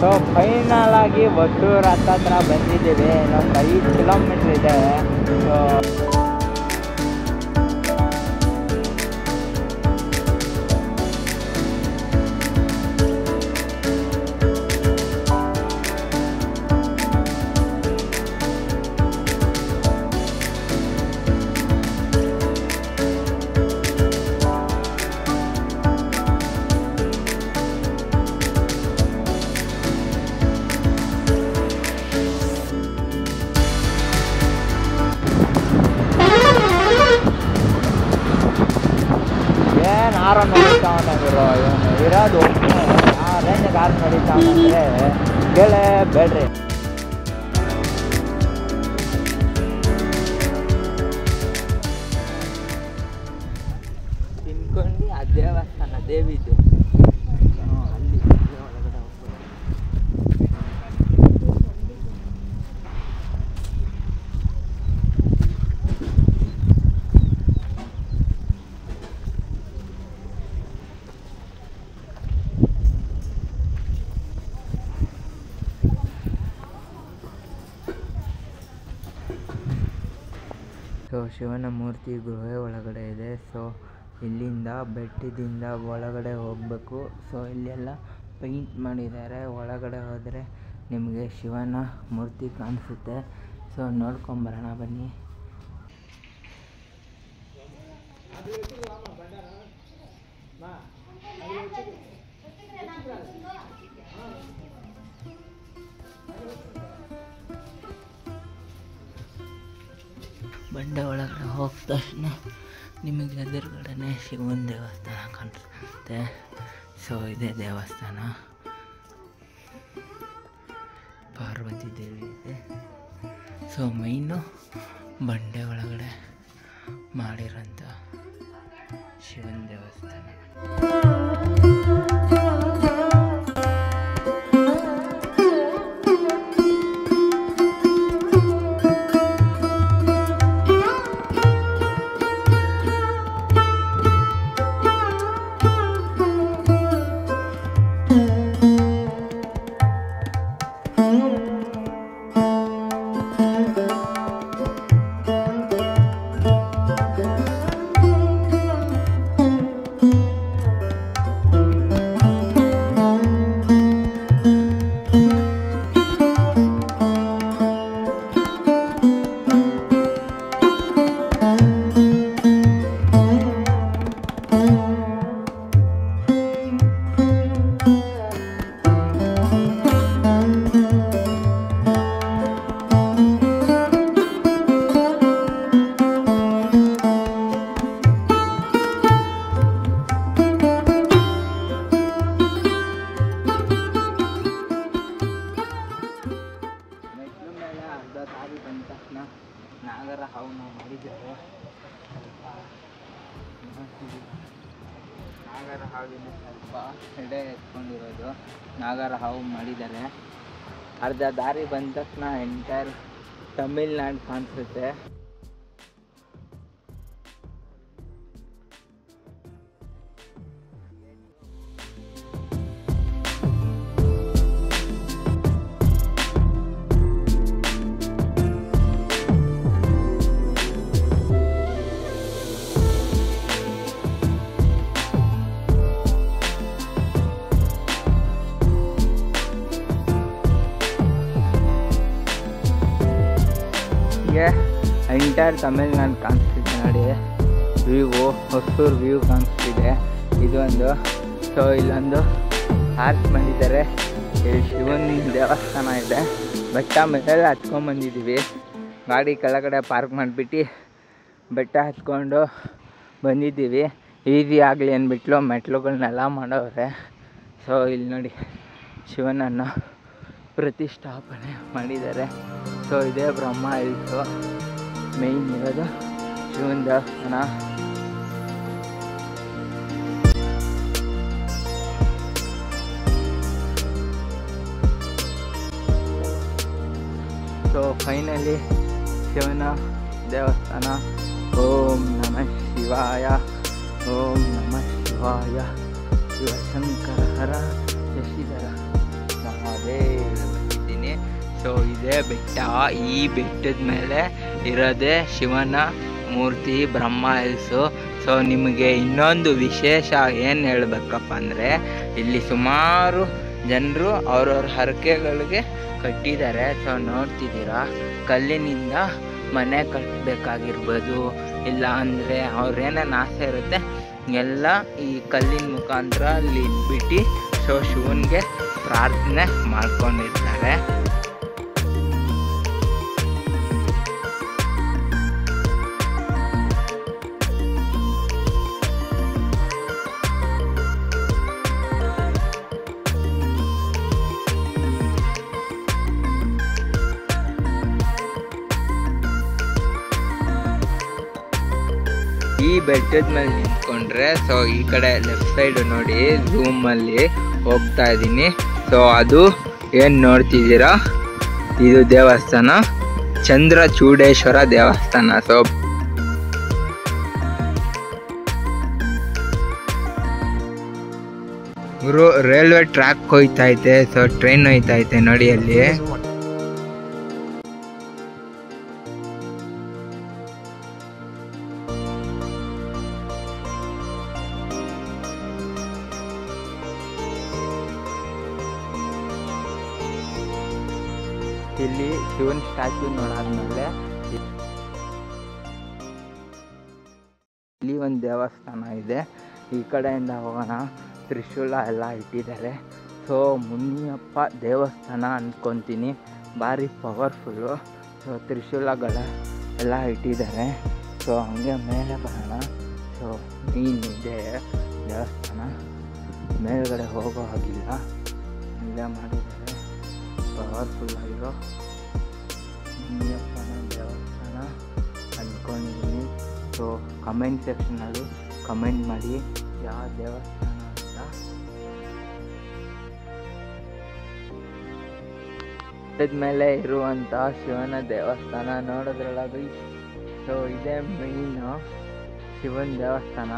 So final ಆಗಿ ಒಟ್ಟೂರು ಹತ್ತತ್ರ ಬಂದಿದ್ದೀವಿ. ಇನ್ನೊಂದು 5 ಕಿಲೋಮೀಟ್ರ್ ಇದೆ. ಸೊ ಆರು ನಡೀತಾವನಂಗಿರೋ ಇವನು ಇರೋದು ಆ ರೇಂಜಿಗೆ ಆರು ನಡೀತಾವನಂದರೆ ಕೇಳೇ ಬೇಡ್ರಿ. ತಿನ್ಕೊಂಡು ಆ ದೇವಸ್ಥಾನ ದೇವಿದು ಅಲ್ಲಿ ಒಳಗಡೆ ಹೋಗ್ಬೋದು. ಸೊ ಶಿವನ ಮೂರ್ತಿ ಗುಹೆ ಒಳಗಡೆ ಇದೆ. ಸೊ ಇಲ್ಲಿಂದ ಬೆಟ್ಟದಿಂದ ಒಳಗಡೆ ಹೋಗಬೇಕು. ಸೊ ಇಲ್ಲೆಲ್ಲ ಪೇಂಟ್ ಮಾಡಿದ್ದಾರೆ. ಒಳಗಡೆ ಹೋದರೆ ನಿಮಗೆ ಶಿವನ ಮೂರ್ತಿ ಕಾಣಿಸುತ್ತೆ. ಸೊ ನೋಡ್ಕೊಂಬರೋಣ ಬನ್ನಿ. ಬಂಡೆ ಒಳಗಡೆ ಹೋದ ತಕ್ಷಣ ನಿಮಗೆ ಎದುರುಗಡೆನೆ ಶಿವನ ದೇವಸ್ಥಾನ ಕಾಣಿಸುತ್ತೆ. ಸೊ ಇದೇ ದೇವಸ್ಥಾನ, ಪಾರ್ವತಿ ದೇವಿ ಇದೆ. ಸೊ ಮೈನು ಬಂಡೆ ಒಳಗಡೆ ಮಾಡಿರೋಂಥ ಶಿವನ ದೇವಸ್ಥಾನ. ನಾಗರ ಹಾವನ್ನು ಮಾಡಿದ್ದಾರೆ. ನಾಗರ ಹಾವಿನ ಸ್ವಲ್ಪ ಎಡೆ ಎತ್ಕೊಂಡಿರೋದು ನಾಗರ ಹಾವು ಮಾಡಿದ್ದಾರೆ. ಅರ್ಧ ದಾರಿ ಬಂದ ತಕ್ಷಣ ಎಂಟೈರ್ ತಮಿಳ್ನಾಡು ಕಾಣಿಸುತ್ತೆ. ಎಂಟೈರ್ ತಮಿಳ್ನಾಡು ಕಾಣಿಸ್ತಿದೆ ನೋಡಿ. ವ್ಯೂ ಹೊಸೂರು ವ್ಯೂ ಕಾಣಿಸ್ತಿದೆ ಇದೊಂದು. ಸೊ ಇಲ್ಲೊಂದು ಆರ್ಚ್ ಮಾಡಿದ್ದಾರೆ. ಇಲ್ಲಿ ಶಿವನ ದೇವಸ್ಥಾನ ಇದೆ. ಬೆಟ್ಟ ಮೇಲೆ ಹತ್ಕೊಂಡ್ಬಂದಿದ್ದೀವಿ. ಗಾಡಿ ಕೆಳಗಡೆ ಪಾರ್ಕ್ ಮಾಡಿಬಿಟ್ಟು ಬೆಟ್ಟ ಹತ್ಕೊಂಡು ಬಂದಿದ್ದೀವಿ. ಈಸಿ ಆಗಲಿ ಅಂದ್ಬಿಟ್ಟು ಮೆಟ್ಲುಗಳನ್ನೆಲ್ಲ ಮಾಡವ್ರೆ. ಸೊ ಇಲ್ಲಿ ನೋಡಿ ಶಿವನನ್ನು ಪ್ರತಿಷ್ಠಾಪನೆ ಮಾಡಿದ್ದಾರೆ. ಸೊ ಇದೇ ಬ್ರಹ್ಮ ಹಿಲ್ಸು ಮೇಯ್ನ್ ಇರೋದು ಶಿವನ ದೇವಸ್ಥಾನ. ಸೊ ಫೈನಲಿ ಶಿವನ ದೇವಸ್ಥಾನ. ಓಂ ನಮಃ ಶಿವಾಯ, ಓಂ ನಮಃ ಶಿವಾಯ, ಶಿವಶಂಕರ ಹರ ಶಶಿಧರ ಮಹಾದೇವ ಬಂದಿದ್ದೀನಿ. ಸೊ ಇದೇ ಬೆಟ್ಟ. ಈ ಬೆಟ್ಟದ ಮೇಲೆ ಇರೋದೇ ಶಿವನ ಮೂರ್ತಿ ಬ್ರಹ್ಮ ಹಿಲ್ಸು. ಸೊ ನಿಮಗೆ ಇನ್ನೊಂದು ವಿಶೇಷ ಏನು ಹೇಳಬೇಕಪ್ಪ ಅಂದರೆ, ಇಲ್ಲಿ ಸುಮಾರು ಜನರು ಅವ್ರವ್ರ ಹರಕೆಗಳಿಗೆ ಕಟ್ಟಿದ್ದಾರೆ. ಸೊ ನೋಡ್ತಿದ್ದೀರಾ, ಕಲ್ಲಿನಿಂದ ಮನೆ ಕಟ್ಟಬೇಕಾಗಿರ್ಬೋದು, ಇಲ್ಲ ಅಂದರೆ ಅವ್ರೇನೇನು ಆಸೆ ಇರುತ್ತೆ ಎಲ್ಲ ಈ ಕಲ್ಲಿನ ಮುಖಾಂತರ ಅಲ್ಲಿ ಇಟ್ಬಿಟ್ಟು ಸೊ ಶಿವನಿಗೆ ಪ್ರಾರ್ಥನೆ ಮಾಡ್ಕೊಂಡಿರ್ತಾರೆ. ಈ ಬೆಟ್ಟದ ಮೇಲೆ ನಿಂತ್ಕೊಂಡ್ರೆ ಸೊ ಈ ಕಡೆ ಲೆಫ್ಟ್ ಸೈಡ್ ನೋಡಿ, ಝೂಮಲ್ಲಿ ಹೋಗ್ತಾ ಇದ್ದೀನಿ. ಸೊ ಅದು ಏನು ನೋಡ್ತಿದ್ದೀರಾ, ಇದು ದೇವಸ್ಥಾನ ಚಂದ್ರಚೂಡೇಶ್ವರ ದೇವಸ್ಥಾನ. ಸೊ ಗುರು ರೈಲ್ವೆ ಟ್ರ್ಯಾಕ್ ಹೋಯ್ತೈತೆ. ಸೊ ಟ್ರೈನ್ ಹೋಯ್ತೈತೆ ನೋಡಿ ಅಲ್ಲಿ. ಇಲ್ಲಿ ಶಿವನ್ ಸ್ಟ್ಯಾಚ್ಯೂ ನೋಡಾದ್ಮೇಲೆ ಇಲ್ಲಿ ಒಂದು ದೇವಸ್ಥಾನ ಇದೆ. ಈ ಕಡೆಯಿಂದ ಹೋಗೋಣ, ತ್ರಿಶೂಲ ಎಲ್ಲ ಇಟ್ಟಿದ್ದಾರೆ. ಸೊ ಮುನಿಯಪ್ಪ ದೇವಸ್ಥಾನ ಅಂದ್ಕೊತೀನಿ, ಭಾರಿ ಪವರ್ಫುಲ್ಲು. ಸೊ ತ್ರಿಶೂಲಗಳ ಎಲ್ಲ ಇಟ್ಟಿದ್ದಾರೆ. ಸೊ ಹಂಗೆ ಮೇಲೆ ಬರೋಣ. ಸೊ ಇದೆ ದೇವಸ್ಥಾನ, ಮೇಲ್ಗಡೆ ಹೋಗೋ ಹಾಗಿಲ್ಲ, ಇಲ್ಲೇ ಮಾಡಿದ್ದಾರೆ. ಪವರ್ಫುಲ್ ಆಗಿರೋ ಮುನಿಯಪ್ಪನ ದೇವಸ್ಥಾನ ಅಂದ್ಕೊಂಡಿದ್ದೀನಿ. ಸೊ ಕಮೆಂಟ್ ಸೆಕ್ಷನಲ್ಲಿ ಕಮೆಂಟ್ ಮಾಡಿ ಯಾವ ದೇವಸ್ಥಾನ ಅಂತ. ಮೇಲೆ ಇರುವಂಥ ಶಿವನ ದೇವಸ್ಥಾನ ನೋಡಿದ್ರಲ್ಲ. ಸೊ ಇದೇ ಮೇಯ್ನು ಶಿವನ ದೇವಸ್ಥಾನ.